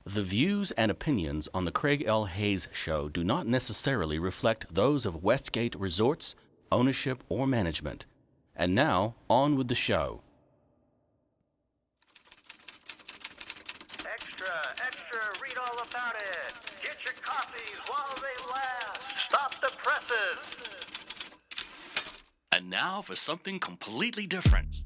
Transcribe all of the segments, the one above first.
The views and opinions on the Craig L. Hayes Show do not necessarily reflect those of Westgate Resorts, ownership, or management. And now, on with the show. Extra, extra, read all about it. Get your copies while they last. Stop the presses. And now for something completely different.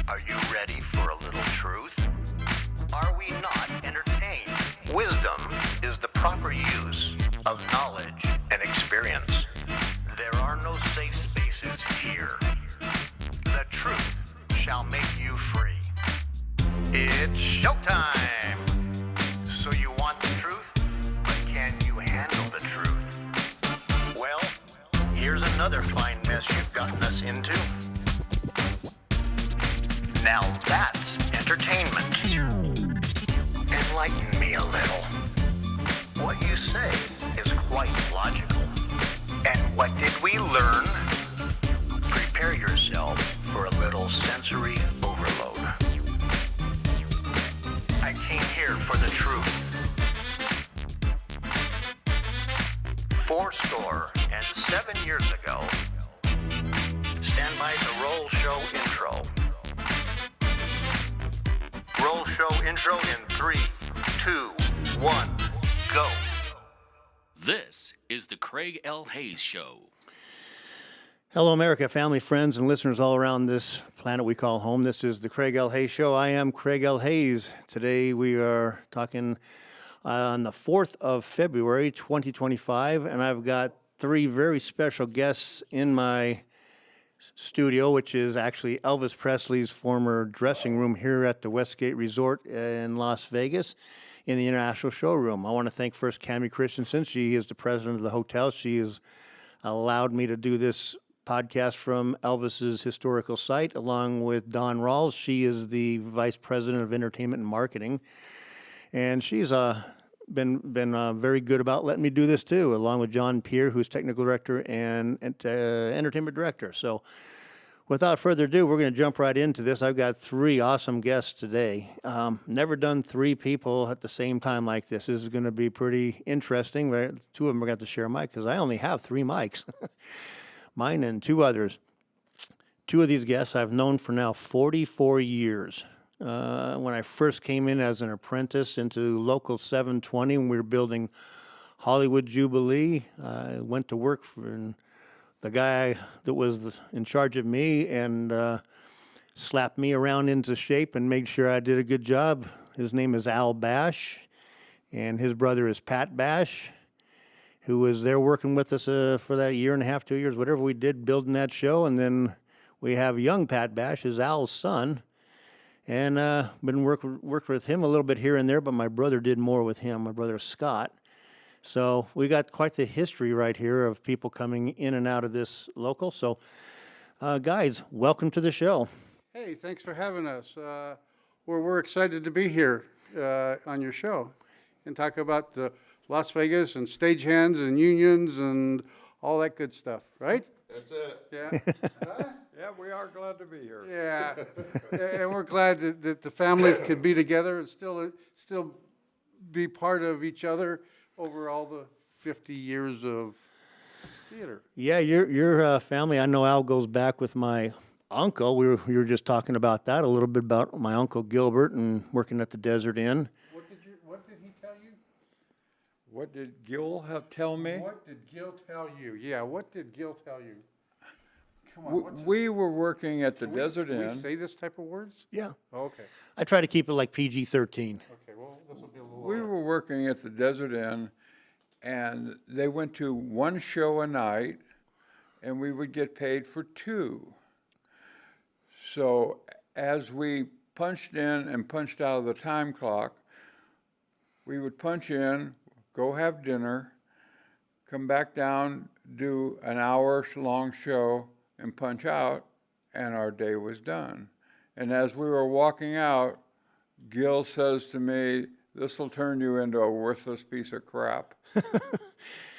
Are you ready for a little truth? Are we not entertained? Wisdom is the proper use of knowledge and experience. There are no safe spaces here. The truth shall make you free. It's showtime! So you want the truth, but can you handle the truth? Well, here's another fine mess you've gotten us into. Now that's entertainment. Enlighten me a little. What you say is quite logical. And what did we learn? Prepare yourself for a little sensory overload. I came here for the truth. 7 years ago. Stand by to roll show intro. Roll show intro in 3, 2, 1, go. This is the Craig L. Hayes Show. Hello, America, family, friends, and listeners all around this planet we call home. This is the Craig L. Hayes Show. I am Craig L. Hayes. Today we are talking on the 4th of February, 2025, and I've got 3 very special guests in my studio, which is actually Elvis Presley's former dressing room here at the Westgate Resort in Las Vegas in the International Showroom. I want to thank first Cammie Christensen. She is the president of the hotel. She has allowed me to do this podcast from Elvis's historical site, along with Dawn Rawls. She is the vice president of entertainment and marketing, and she's been very good about letting me do this too, along with John Peer, who's technical director and entertainment director. So, without further ado, we're going to jump right into this. I've got 3 awesome guests today. Never done 3 people at the same time like this. This is going to be pretty interesting. 2 of them are going to have to share a mic because I only have 3 mics. Mine and 2 others. 2 of these guests I've known for now 44 years. When I first came in as an apprentice into Local 720 when we were building Hollywood Jubilee, I went to work for the guy that was in charge of me and slapped me around into shape and made sure I did a good job. His name is Al Bash, and his brother is Pat Bash, who was there working with us for that year and a half, 2 years, whatever we did building that show. And then we have young Pat Bash, is Al's son. And been worked with him a little bit here and there, but my brother did more with him, my brother Scott. So we got quite the history right here of people coming in and out of this local. So, guys, welcome to the show. Hey, thanks for having us. We're excited to be here on your show and talk about the Las Vegas and stagehands and unions and all that good stuff, right? That's it. Yeah. Yeah, we are glad to be here. Yeah, and we're glad that the families can be together and still be part of each other over all the 50 years of theater. Yeah, your family, I know Al goes back with my uncle. We were just talking about that a little bit, about my uncle Gilbert and working at the Desert Inn. What did he tell you? What did Gil tell me? What did Gil tell you? Yeah, what did Gil tell you? Come on, We were working at the Desert Can we Inn. say this type of words? Yeah. Oh, okay. I try to keep it like PG-13. Okay, well, this will be a little. We were working at the Desert Inn, and they went to 1 show a night, and we would get paid for 2. So as we punched in and punched out of the time clock, we would punch in, go have dinner, come back down, do an hour-long show, and punch out, and our day was done. And as we were walking out, Gil says to me, "This will turn you into a worthless piece of crap."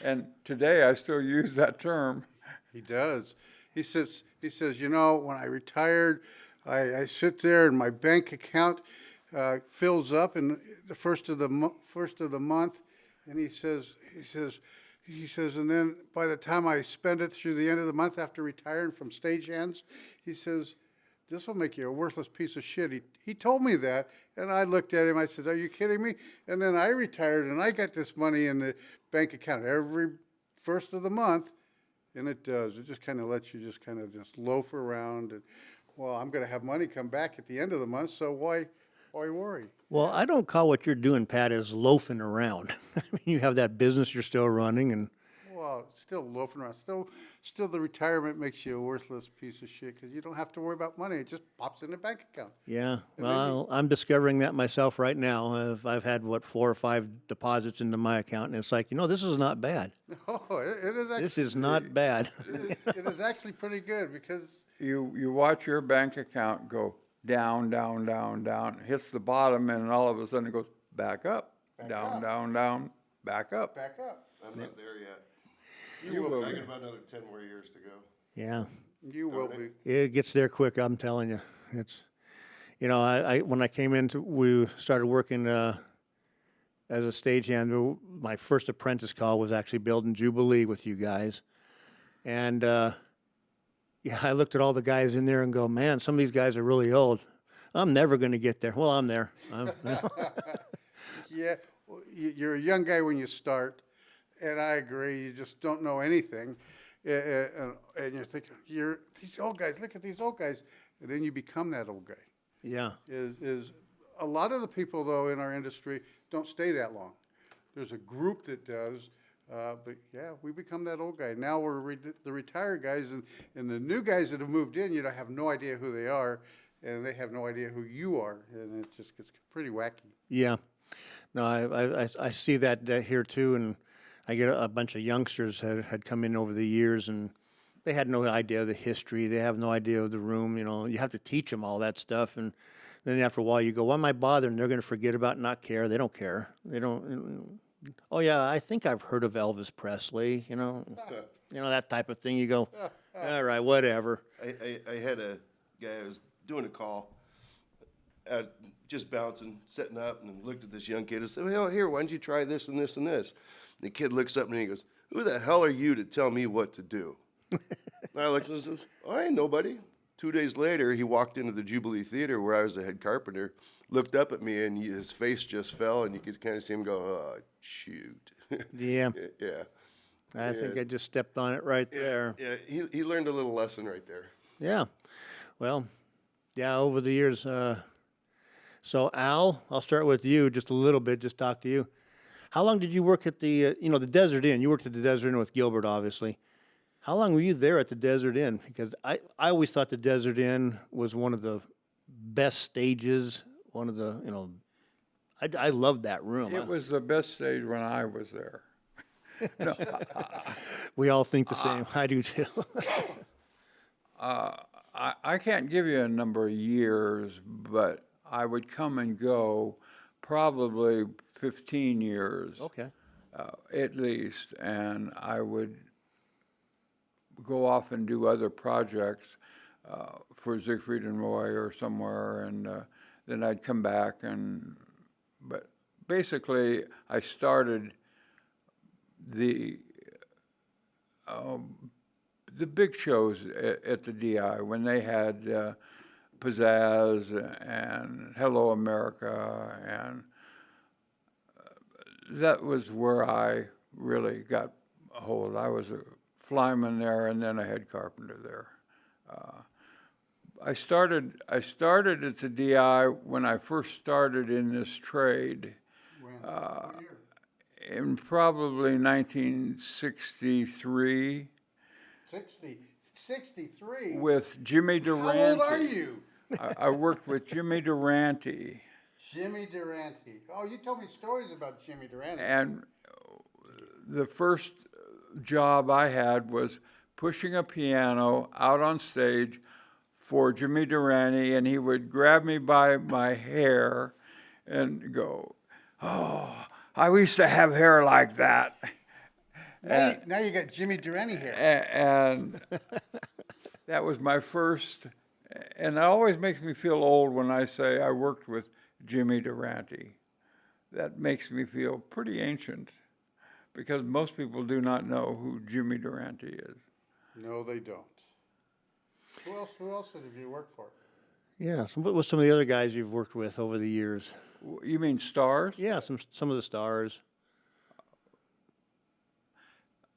And today I still use that term. He does. He says, you know, when I retired, I sit there and my bank account fills up in the first of the month, and he says, and then by the time I spend it through the end of the month after retiring from stagehands, he says, this will make you a worthless piece of shit. He told me that, and I looked at him. I said, are you kidding me? And then I retired, and I got this money in the bank account every first of the month, and it does. It just kind of lets you just kind of just loaf around. And, well, I'm going to have money come back at the end of the month, so why worry? Well, I don't call what you're doing, Pat, as loafing around. I mean, you have that business you're still running, and Well, still loafing around. Still, the retirement makes you a worthless piece of shit because you don't have to worry about money. It just pops in the bank account. yeah. Well, I'm discovering that myself right now. I've had, 4 or 5 deposits into my account, and it's like, this is not bad. Oh, it is actually. This is not bad. It is actually pretty good because You watch your bank account go down, down, down, down, hits the bottom, and all of a sudden it goes back up, down, up. down, down, back up. back up. I'm not there yet. You will I be. got about another 10 more years to go. Yeah. You will be. It gets there quick, I'm telling you. It's, I when I came into, we started working as a stagehand. My first apprentice call was actually building Jubilee with you guys. And, I looked at all the guys in there and go, man, some of these guys are really old. I'm never going to get there. Well, I'm there. Yeah, well, you're a young guy when you start, and I agree. You just don't know anything, and you're thinking, these old guys. Look at these old guys, and then you become that old guy. Yeah. Is a lot of the people though in our industry don't stay that long. There's a group that does. But yeah, we become that old guy. Now we're the retired guys, and the new guys that have moved in, have no idea who they are, and they have no idea who you are, and it just gets pretty wacky. Yeah. No, I see that here too, and I get a bunch of youngsters had come in over the years, and they had no idea of the history. They have no idea of the room. You have to teach them all that stuff, and then after a while you go, why am I bothering? They're going to forget about it, not care. They don't care. They don't. Oh yeah, I think I've heard of Elvis Presley. That type of thing. You go, all right, whatever. I had a guy who was doing a call, just bouncing, setting up, and looked at this young kid and said, well, here, why don't you try this and this and this? And the kid looks up at me and he goes, who the hell are you to tell me what to do? And I looked and said, I ain't nobody. 2 days later, he walked into the Jubilee Theater where I was the head carpenter, looked up at me, and his face just fell, and you could kind of see him go, oh, shoot. Yeah. Yeah. I think I just stepped on it right there. Yeah, he learned a little lesson right there. Yeah. Well, yeah, over the years. So, Al, I'll start with you just a little bit, just talk to you. How long did you work at the Desert Inn? You worked at the Desert Inn with Gilbert, obviously. How long were you there at the Desert Inn? Because I always thought the Desert Inn was one of the best stages, one of the, I loved that room. It was the best stage when I was there. No, We all think the same. I do too. I can't give you a number of years, but I would come and go probably 15 years. Okay. At least, and I would go off and do other projects for Siegfried and Roy or somewhere, and then I'd come back. But basically, I started the big shows at the DI when they had Pizzazz and Hello America, and that was where I really got a hold. I was a flyman there, and then a head carpenter there. I started at the DI when I first started in this trade. What year? In probably 1963 63. with Jimmy Durante. How old are you? I worked with Jimmy Durante. Jimmy Durante. Oh, you told me stories about Jimmy Durante. And the first job I had was pushing a piano out on stage for Jimmy Durante, and he would grab me by my hair and go, oh, I used to have hair like that. Now you got Jimmy Durante here. That was my first, and it always makes me feel old when I say I worked with Jimmy Durante. That makes me feel pretty ancient, because most people do not know who Jimmy Durante is. No, they don't. Who else have you worked for? Yeah. What was some of the other guys you've worked with over the years? You mean stars? Yeah, some of the stars.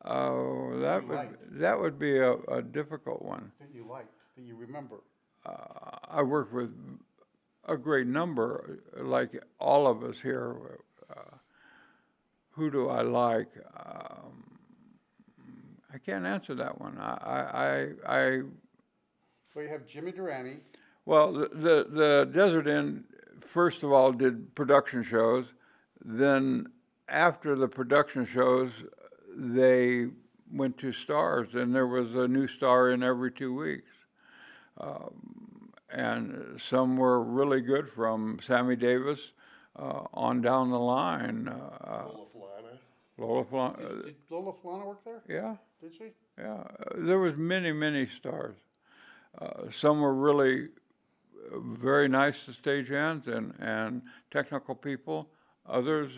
Oh, That you liked. that would be a difficult one. That you liked, that you remember. I work with a great number, like all of us here. Who do I like? I can't answer that one. Well, you have Jimmy Durante. Well, the Desert Inn, first of all, did production shows. Then after the production shows, they went to stars, and there was a new star in every 2 weeks. And some were really good, from Sammy Davis on down the line. Lola Falana. Lola Falana, Did Lola Falana work there? yeah, Did she? yeah. There was many stars. Some were really very nice stagehands and technical people. Others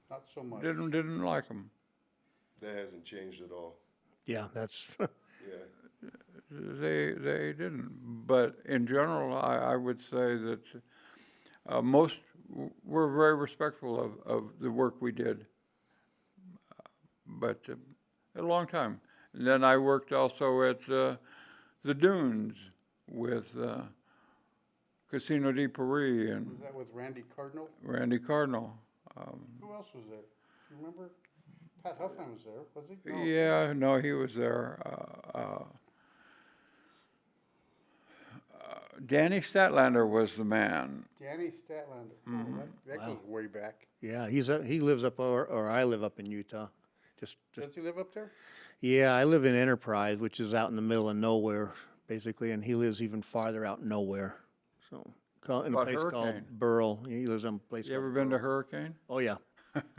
Not so much. didn't like them. That hasn't changed at all. Yeah, that's Yeah. They didn't. But in general, I would say that most were very respectful of the work we did. But a long time. And then I worked also at the Dunes with Casino de Paris and Was that with Randy Cardinal? Randy Cardinal. Who else was there? You remember? Pat Huffman was there, was he? No. Yeah, no, he was there. Danny Statlander was the man. Danny Statlander. Oh, that goes way back. yeah. He lives up or I live up in Utah. Just Does he live up there? yeah. I live in Enterprise, which is out in the middle of nowhere, basically, and he lives even farther out nowhere. So in a About place called Hurricane? Burl. He lives in a place. You called ever been to Burl. Hurricane? Oh yeah.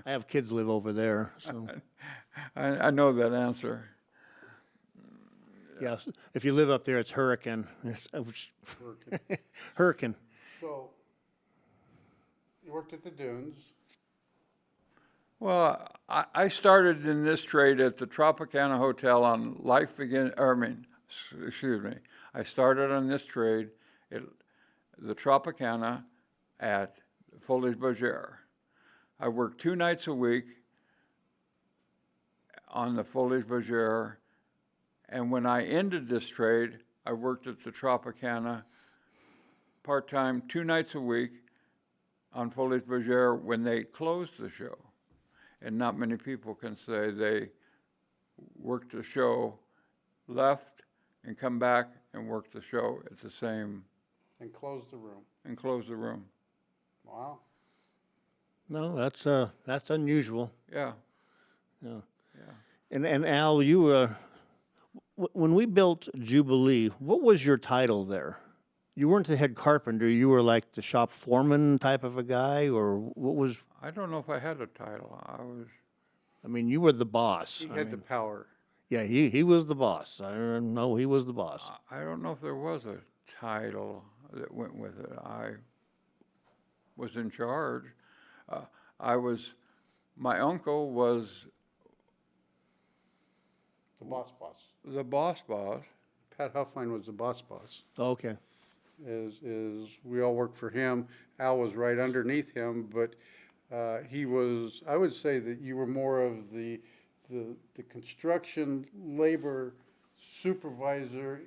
I have kids live over there. So I know that answer. yes, if you live up there, it's Hurricane. Hurricane. So, you worked at the Dunes. Well, I started in this trade at the Tropicana Hotel on Life Begin. Excuse me. I started on this trade at the Tropicana at Folies Bergère. I worked 2 nights a week on the Folies Bergère, and when I ended this trade, I worked at the Tropicana part-time 2 nights a week on Folies Bergère when they closed the show. And not many people can say they worked the show, left, and come back and worked the show at the same, And closed the room. and close the room. Wow. No, that's unusual. Yeah. Yeah. Yeah. And Al, you when we built Jubilee, what was your title there? You weren't the head carpenter. You were like the shop foreman type of a guy, or what was? I don't know if I had a title. I mean, you were the boss. He I had the mean, power. yeah, he was the boss. I know he was the boss. I don't know if there was a title that went with it. I was in charge. My uncle was The boss. the boss. Pat Huffman was the boss. Okay. Is we all worked for him. Al was right underneath him, but he was. I would say that you were more of the construction labor supervisor,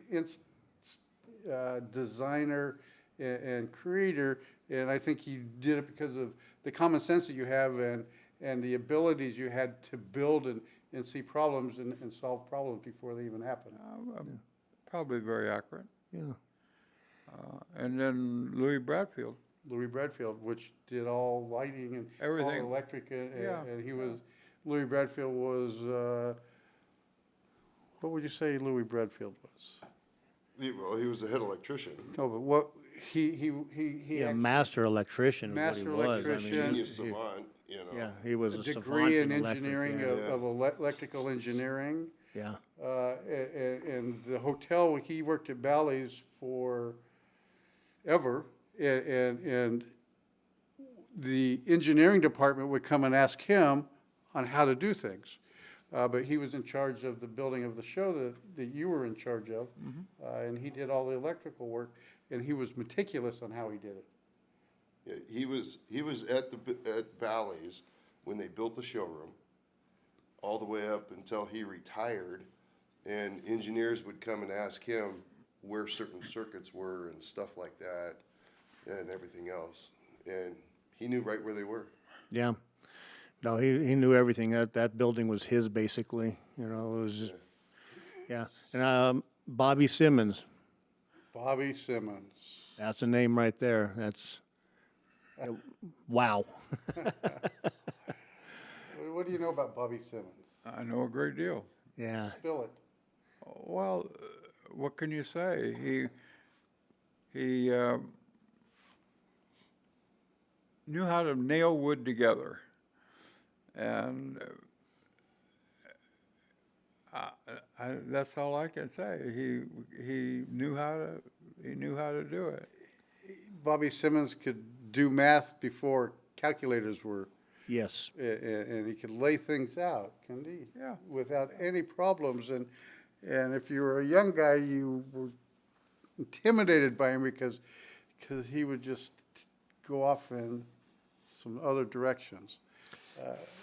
designer, and creator. And I think you did it because of the common sense that you have and the abilities you had to build and see problems and solve problems before they even happen. Probably very accurate. Yeah. And then Louis Bradfield. Louis Bradfield, which did all lighting and Everything. all electric, Yeah. and he was, Louis Bradfield was, what would you say Louis Bradfield was? Well, he was the head electrician. No, but what, he Yeah, had master electrician. Master is what he was. electrician. Genius savant, you know. Yeah, he was a a savant degree in electric, engineering yeah. of electrical engineering. Yeah. And the hotel, he worked at Bally's for ever, and the engineering department would come and ask him on how to do things. But he was in charge of the building of the show that you were in charge of, and he did all the electrical work, and he was meticulous on how he did it. Yeah, he was at Bally's when they built the showroom, all the way up until he retired, and engineers would come and ask him where certain circuits were and stuff like that, and everything else, and he knew right where they were. Yeah. No, he knew everything. That building was his, basically. You know, it was just, yeah. And Bobby Simmons, Bobby Simmons. that's a name right there. That's, wow. What do you know about Bobby Simmons? I know a great deal. Yeah. Spill it. Well, what can you say? He knew how to nail wood together, and that's all I can say. He knew how to do it. Bobby Simmons could do math before calculators were, Yes. and he could lay things out, couldn't he? Yeah. Without any problems. And if you were a young guy, you were intimidated by him because he would just go off in some other directions.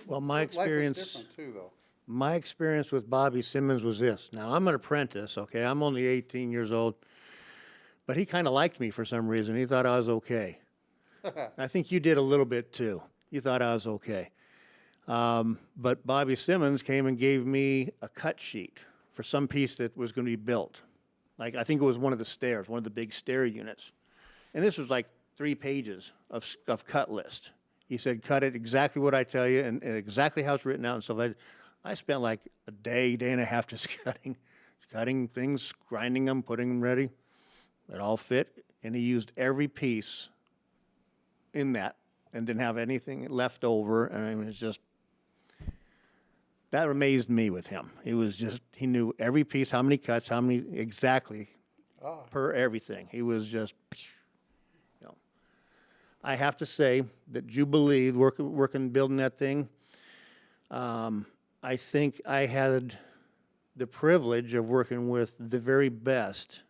Well, my experience. Life was different too, though. My experience with Bobby Simmons was this. Now, I'm an apprentice, okay? I'm only 18 years old. But he kind of liked me for some reason. He thought I was okay. I think you did a little bit too. You thought I was okay. But Bobby Simmons came and gave me a cut sheet for some piece that was going to be built. Like, I think it was one of the stairs, one of the big stair units. And this was like 3 pages of cut list. He said, cut it exactly what I tell you and exactly how it's written out and stuff. I spent like a day and a half just cutting things, grinding them, putting them ready. It all fit, and he used every piece in that and didn't have anything left over. And I mean, it's just, that amazed me with him. He knew every piece, how many cuts, how many exactly per everything. He was just, you know. I have to say that Jubilee, working, building that thing, I think I had the privilege of working with the very best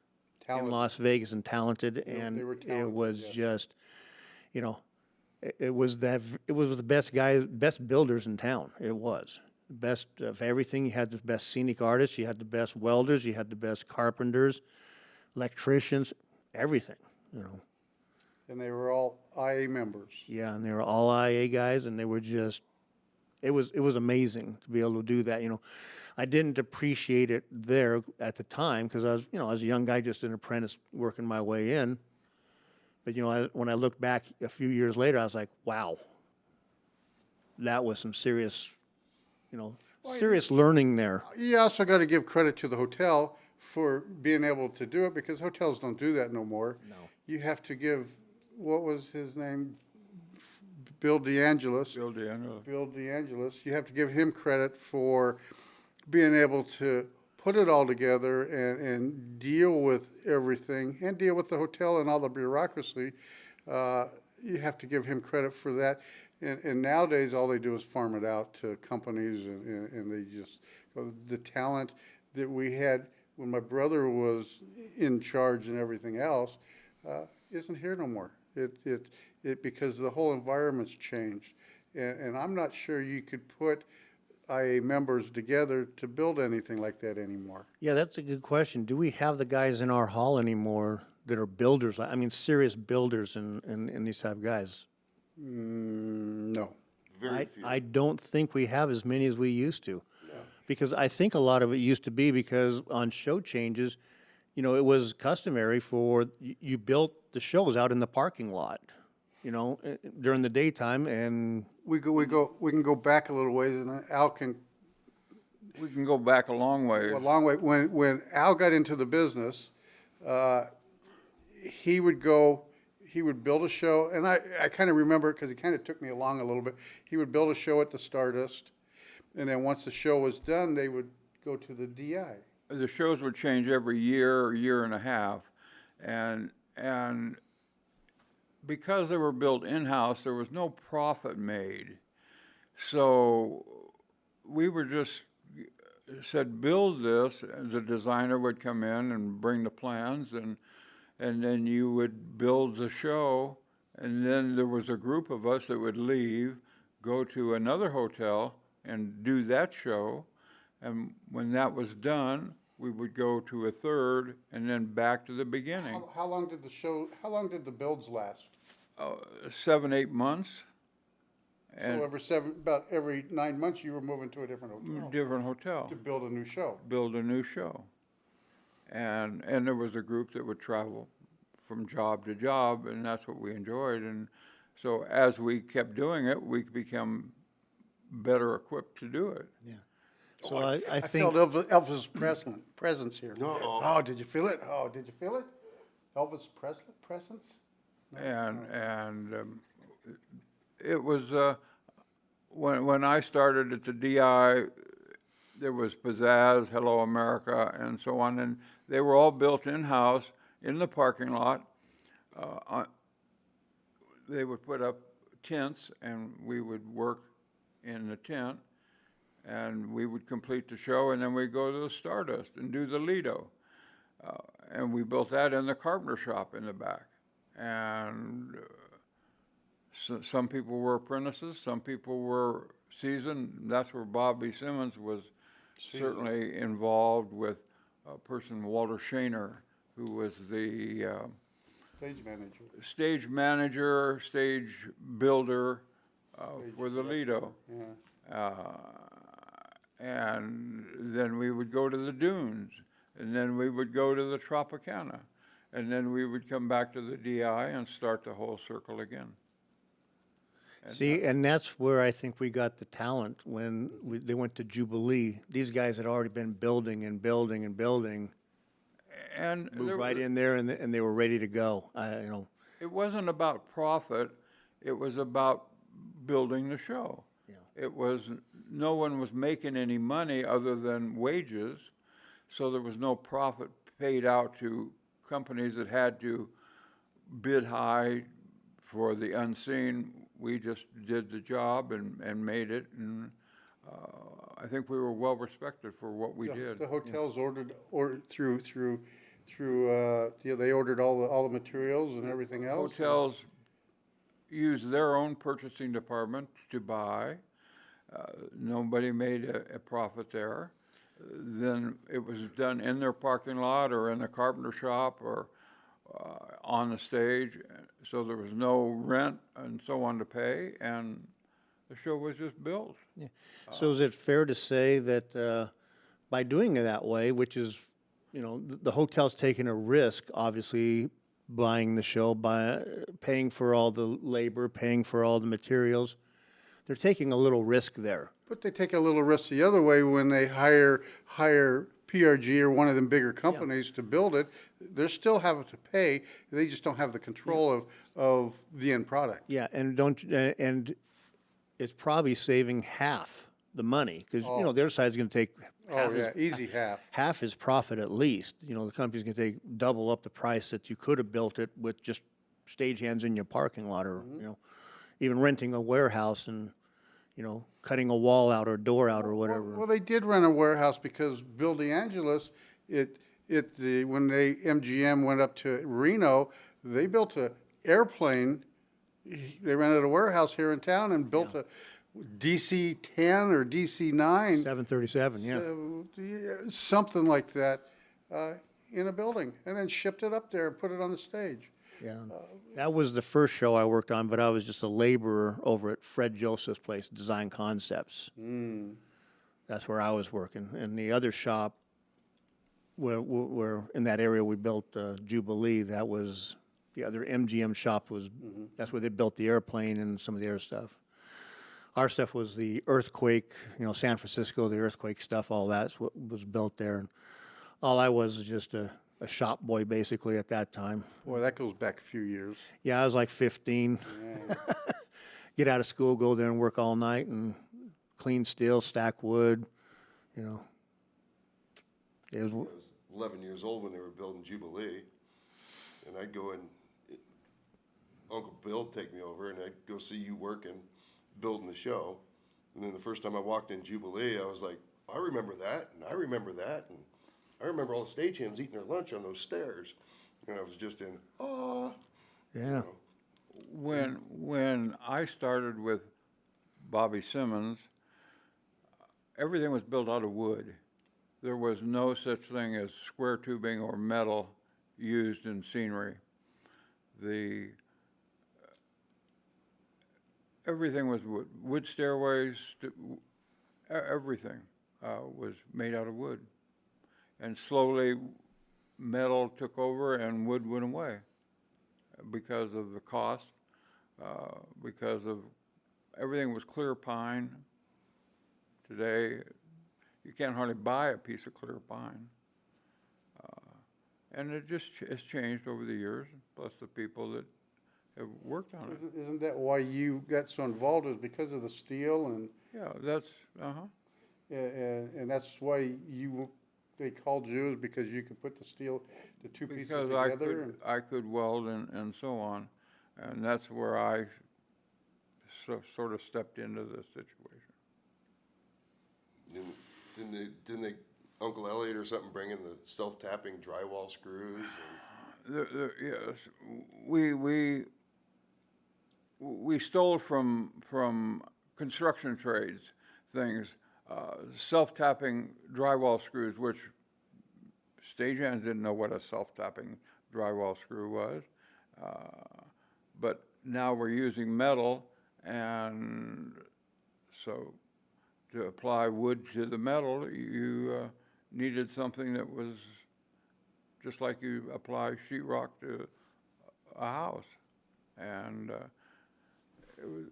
in Las Vegas and talented, and they were talented, it was yes. just, you know, it was the best guys, best builders in town. It was best of everything. You had the best scenic artists, you had the best welders, you had the best carpenters, electricians, everything. You know, And they were all IA members. yeah, and they were all IA guys, and they were just, it was amazing to be able to do that. You know, I didn't appreciate it there at the time because I was a young guy, just an apprentice working my way in. But when I look back a few years later, I was like, wow, that was some serious, serious learning there. You also got to give credit to the hotel for being able to do it because hotels don't do that no more. No. You have to give, what was his name? Bill DeAngelis. Bill DeAngelis. You have to give him credit for being able to put it all together and deal with everything and deal with the hotel and all the bureaucracy. You have to give him credit for that. And nowadays, all they do is farm it out to companies, and they just, the talent that we had when my brother was in charge and everything else isn't here no more. Because the whole environment's changed. And I'm not sure you could put IA members together to build anything like that anymore. Yeah, that's a good question. Do we have the guys in our hall anymore that are builders? I mean, serious builders and these type of guys? No. Very few. I don't think we have as many as we used to. Because I think a lot of it used to be because on show changes, it was customary for you built the shows out in the parking lot, during the daytime, and We can go back a little ways, and Al can. We can go back a long way. A long way. When Al got into the business, he would build a show, and I kind of remember it because he kind of took me along a little bit. He would build a show at the Stardust, and then once the show was done, they would go to the DI. The shows would change every year, year and a half, and because they were built in-house, there was no profit made. So we were just said, build this. The designer would come in and bring the plans, and then you would build the show, and then there was a group of us that would leave, go to another hotel and do that show, and when that was done, we would go to a third and then back to the beginning. How long did the builds last? 7, 8 months. And So about every 9 months, you were moving to a different hotel different hotel. to build a new show. Build a new show. And there was a group that would travel from job to job, and that's what we enjoyed. And so as we kept doing it, we became better equipped to do it. Yeah. So I I think, felt Elvis presence here. Uh-oh. Oh, did you feel it? Oh, did you feel it? Elvis Presley presence? And it was when I started at the DI, there was Pizzazz, Hello America, and so on, and they were all built in-house in the parking lot. They would put up tents, and we would work in the tent, and we would complete the show, and then we'd go to the Stardust and do the Lido. And we built that in the carpenter shop in the back. And some people were apprentices, some people were seasoned. That's where Bobby Simmons was certainly involved with a person, Walter Shaner, who was the Stage manager. stage builder for the Lido. Yeah. And then we would go to the Dunes, and then we would go to the Tropicana, and then we would come back to the DI and start the whole circle again. see, and that's where I think we got the talent when they went to Jubilee. These guys had already been building and building and building, And moved there right was- in there, and they were ready to go. It wasn't about profit, it was about building the show. Yeah. It was, no one was making any money other than wages, so there was no profit paid out to companies that had to bid high for the unseen. We just did the job and made it, and I think we were well respected for what we did. The hotels ordered they ordered all the materials and everything else. Hotels used their own purchasing department to buy. Nobody made a profit there. Then it was done in their parking lot or in the carpenter shop or on the stage. So there was no rent and so on to pay, and the show was just built. So is it fair to say that by doing it that way, which is, the hotel's taking a risk, obviously, buying the show, paying for all the labor, paying for all the materials, they're taking a little risk there. But they take a little risk the other way when they hire PRG or one of them bigger companies to build it. They're still having to pay. They just don't have the control of the end product. Yeah, and it's probably saving half the money, because, the other side's gonna take half. Oh, yeah, easy half. Half his profit at least. The company's gonna take double up the price that you could have built it with just stagehands in your parking lot, or, even renting a warehouse and, cutting a wall out or a door out or whatever. Well, they did rent a warehouse because Bill DeAngelis, when MGM went up to Reno, they built an airplane. They rented a warehouse here in town and built a DC-10 or DC-9. 737, yeah. Something like that in a building, and then shipped it up there and put it on the stage. Yeah, that was the first show I worked on, but I was just a laborer over at Fred Joseph's place, Design Concepts. That's where I was working. And the other shop, where in that area we built Jubilee, that was the other MGM shop. That's where they built the airplane and some of the other stuff. Our stuff was the earthquake, San Francisco, the earthquake stuff, all that's what was built there. And all I was just a shop boy, basically, at that time. Boy, that goes back a few years. Yeah, I was like 15. Get out of school, go there and work all night and clean steel, stack wood, It was, I was 11 years old when they were building Jubilee, and I'd go and Uncle Bill would take me over, and I'd go see you working, building the show. And then the first time I walked in Jubilee, I was like, I remember that, and I remember that, and I remember all the stagehands eating their lunch on those stairs. And I was just in awe. yeah. When I started with Bobby Simmons, everything was built out of wood. There was no such thing as square tubing or metal used in scenery. Everything was wood. Wood stairways, everything was made out of wood. And slowly metal took over and wood went away because of the cost, because of everything was clear pine. Today, you can't hardly buy a piece of clear pine. And it just has changed over the years, plus the people that have worked on it. Isn't that why you got so involved, is because of the steel and, Yeah, that's, and that's why they called you, is because you could put the two pieces because together? I could weld and so on. And that's where I sort of stepped into this situation. Didn't they, Uncle Elliot or something, bring in the self-tapping drywall screws? Yes, we stole from construction trades things, self-tapping drywall screws, which stagehands didn't know what a self-tapping drywall screw was. But now we're using metal, and so to apply wood to the metal, you needed something that was just like you apply sheetrock to a house. And it was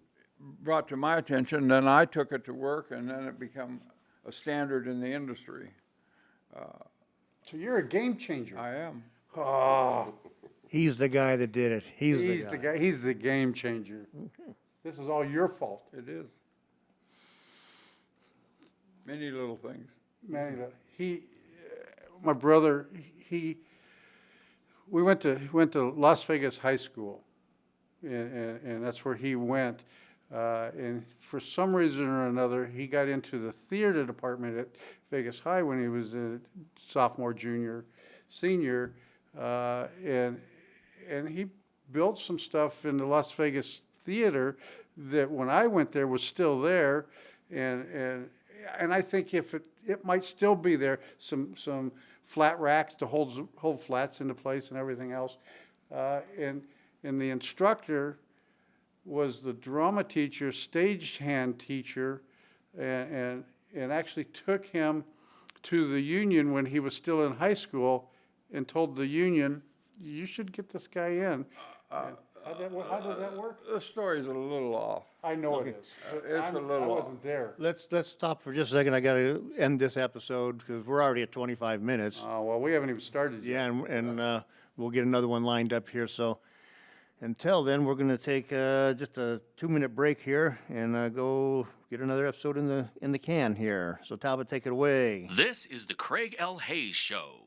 brought to my attention, then I took it to work, and then it became a standard in the industry. So you're a game changer. I am. Oh, He's the guy that did it. He's the guy. He's the game changer. This is all your fault. It is. Many little things. Man, my brother, we went to Las Vegas High School, and that's where he went. And for some reason or another, he got into the theater department at Vegas High when he was a sophomore, junior, senior, and he built some stuff in the Las Vegas theater that when I went there was still there, and I think if it might still be there, some flat racks to hold flats into place and everything else, and the instructor was the drama teacher, stagehand teacher, and actually took him to the union when he was still in high school, and told the union, "You should get this guy in." How does that work? The story's a little off. I know it is. It's a little I off. wasn't there. Let's stop for just a second. I got to end this episode because we're already at 25 minutes. Oh, well, we haven't even started yet. Yeah, and we'll get another one lined up here. So until then, we're going to take just a 2-minute break here and go get another episode in the can here. So Talbot, take it away. This is the Craig L. Hayes Show.